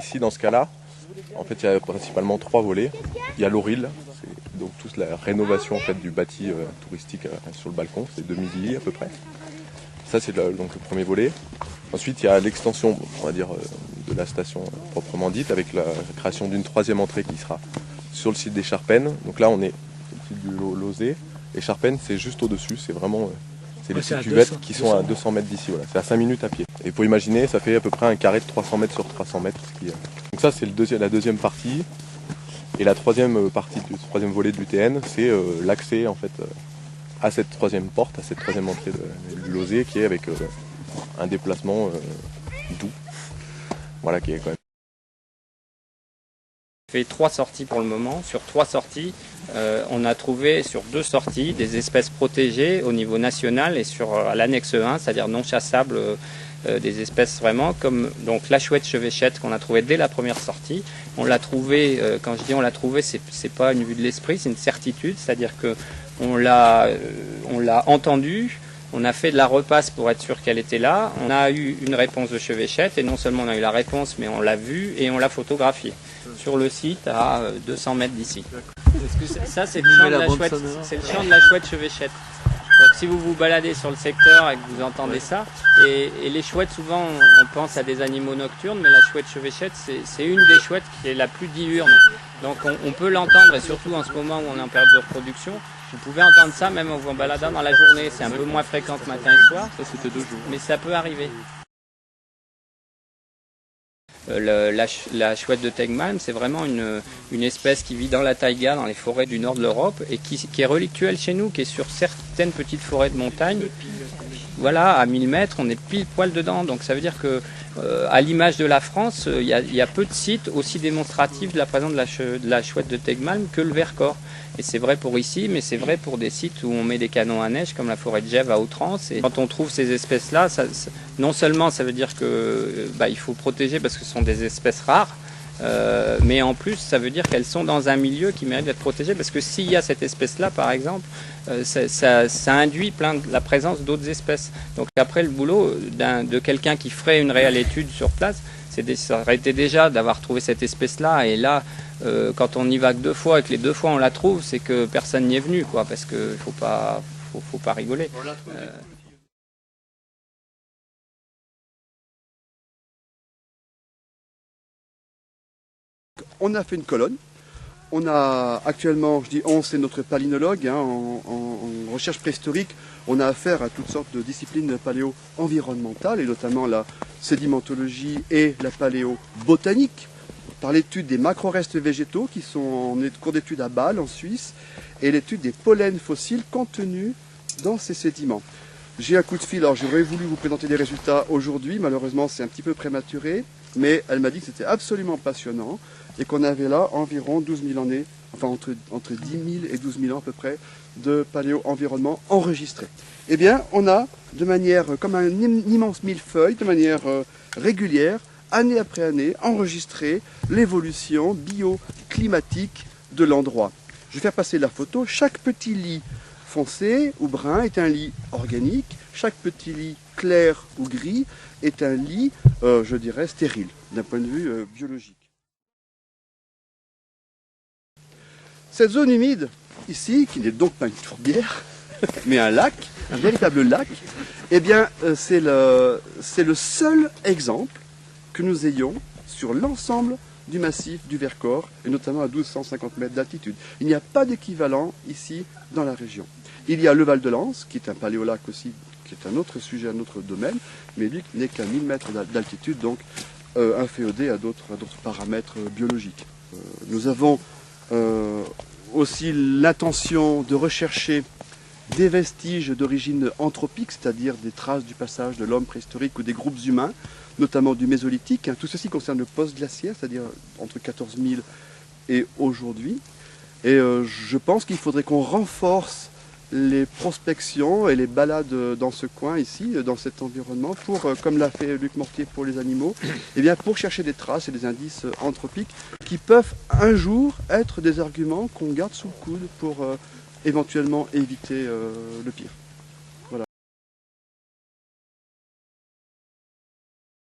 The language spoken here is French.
ici, dans ce cas-là, en fait, il y a principalement 3 volets. Il y a l'Auril, c'est donc toute la rénovation en fait, du bâti touristique sur le balcon, c'est 2000 lits à peu près. Ça, c'est donc le premier volet. Ensuite, il y a l'extension, on va dire, de la station proprement dite, avec la création d'une 3e entrée qui sera sur le site des Charpennes. Donc là, on est sur le site du Lauzet. Et Charpennes, c'est juste au-dessus, c'est vraiment... C'est les petites cuvettes qui sont à 200 mètres d'ici, voilà. C'est à 5 minutes à pied. Et pour imaginer, ça fait à peu près un carré de 300 mètres sur 300 mètres. Donc ça, c'est la deuxième partie. Et la troisième partie du troisième volet de l'UTN, c'est l'accès en fait à cette troisième porte, à cette troisième entrée du Lauzet, qui est avec un déplacement doux. Voilà, qui est quand même... On fait 3 sorties pour le moment. Sur 3 sorties, on a trouvé sur 2 sorties des espèces protégées au niveau national et sur l'annexe 1, c'est-à-dire non chassables, des espèces vraiment comme donc la chouette chevêchette qu'on a trouvée dès la première sortie. On l'a trouvée, quand je dis on l'a trouvée, c'est pas une vue de l'esprit, c'est une certitude, c'est-à-dire que on l'a entendue. On a fait de la repasse pour être sûr qu'elle était là. On a eu une réponse de chevêchette et non seulement on a eu la réponse, mais on l'a vue et on l'a photographiée sur le site à 200 mètres d'ici. Ça, c'est le champ de la chouette. C'est le champ de la chouette chevêchette. Donc si vous vous baladez sur le secteur et que vous entendez ça, et les chouettes, souvent on pense à des animaux nocturnes, mais la chouette chevêchette, c'est une des chouettes qui est la plus diurne. Donc on peut l'entendre, et surtout en ce moment où on est en période de reproduction, vous pouvez entendre ça même en vous baladant dans la journée. C'est un peu moins fréquent que matin et soir, ça c'était 2 jours. Mais ça peut arriver. La chouette de Tegmalm, c'est vraiment une espèce qui vit dans la taïga, dans les forêts du nord de l'Europe, et qui est relictuelle chez nous, qui est sur certaines petites forêts de montagne. Voilà, à 1000 mètres, on est pile poil dedans. Donc ça veut dire que, à l'image de la France, il y a peu de sites aussi démonstratifs de la présence de la chouette de Tegmalm que le Vercors. Et c'est vrai pour ici, mais c'est vrai pour des sites où on met des canons à neige, comme la forêt de Gèvres à Outrance. Et quand on trouve ces espèces-là, non seulement ça veut dire que il faut protéger parce que ce sont des espèces rares, mais en plus ça veut dire qu'elles sont dans un milieu qui mérite d'être protégé, parce que s'il y a cette espèce-là, par exemple, ça induit la présence d'autres espèces. Donc après, le boulot de quelqu'un qui ferait une réelle étude sur place, ça aurait été déjà d'avoir trouvé cette espèce-là, et là, quand on y va que 2 fois et que les 2 fois on la trouve, c'est que personne n'y est venu, quoi, parce qu'il faut pas rigoler. On a fait une colonne. On a actuellement, je dis on, c'est notre palynologue, en recherche préhistorique. On a affaire à toutes sortes de disciplines paléo-environnementales, et notamment la sédimentologie et la paléo-botanique, par l'étude des macro-restes végétaux qui sont en cours d'étude à Bâle, en Suisse, et l'étude des pollens fossiles contenus dans ces sédiments. J'ai un coup de fil, alors j'aurais voulu vous présenter des résultats aujourd'hui, malheureusement c'est un petit peu prématuré, mais elle m'a dit que c'était absolument passionnant, et qu'on avait là environ 12 000 années, enfin entre 10 000 et 12 000 ans à peu près, de paléo-environnement enregistré. Eh bien, on a, de manière, comme un immense millefeuille, de manière régulière, année après année, enregistré l'évolution bioclimatique de l'endroit. Je vais faire passer la photo. Chaque petit lit foncé ou brun est un lit organique. Chaque petit lit clair ou gris est un lit, je dirais, stérile, d'un point de vue biologique. Cette zone humide, ici, qui n'est donc pas une tourbière, mais un lac, un véritable lac, eh bien, c'est le seul exemple que nous ayons sur l'ensemble du massif du Vercors, et notamment à 1250 mètres d'altitude. Il n'y a pas d'équivalent ici dans la région. Il y a le Val de Lens, qui est un paléolac aussi, qui est un autre sujet, un autre domaine, mais lui n'est qu'à 1000 mètres d'altitude, donc inféodé à d'autres paramètres biologiques. Nous avons aussi l'intention de rechercher des vestiges d'origine anthropique, c'est-à-dire des traces du passage de l'homme préhistorique ou des groupes humains, notamment du Mésolithique. Tout ceci concerne le post-glaciaire, c'est-à-dire entre 14 000 et aujourd'hui. Et je pense qu'il faudrait qu'on renforce les prospections et les balades dans ce coin ici, dans cet environnement, pour, comme l'a fait Luc Mortier pour les animaux, et bien pour chercher des traces et des indices anthropiques qui peuvent un jour être des arguments qu'on garde sous le coude pour éventuellement éviter le pire.